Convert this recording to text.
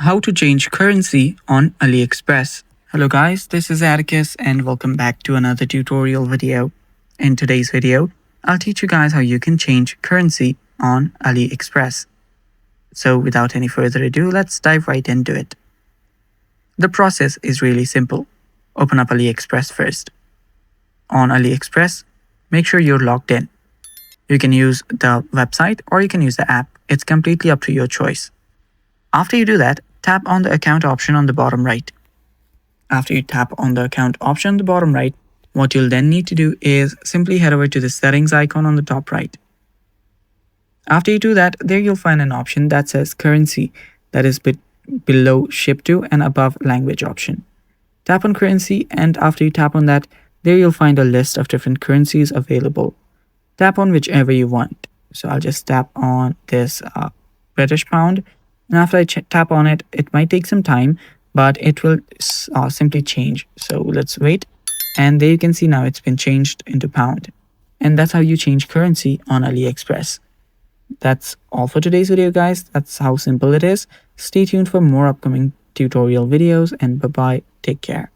How to change currency on AliExpress. Hello guys, this is Atticus and welcome back to another tutorial video. In today's video, I'll teach you guys how you can change currency on AliExpress. So without any further ado, let's dive right into it. The process is really simple. Open up AliExpress first. On AliExpress, make sure you're logged in. You can use the website or you can use the app. It's completely up to your choice. After you do that, tap on the account option on the bottom right. After you tap on the account option on the bottom right, what you'll then need to do is simply head over to the settings icon on the top right. After you do that, there you'll find an option that says currency, that is below ship to and above language option. Tap on currency, and after you tap on that, there you'll find a list of different currencies available. Tap on whichever you want. So I'll just tap on this British pound. And after I tap on it, it might take some time, but it will simply change. So let's wait. And there you can see now it's been changed into pound. And that's how you change currency on AliExpress. That's all for today's video, guys. That's how simple it is. Stay tuned for more upcoming tutorial videos, and bye-bye. Take care.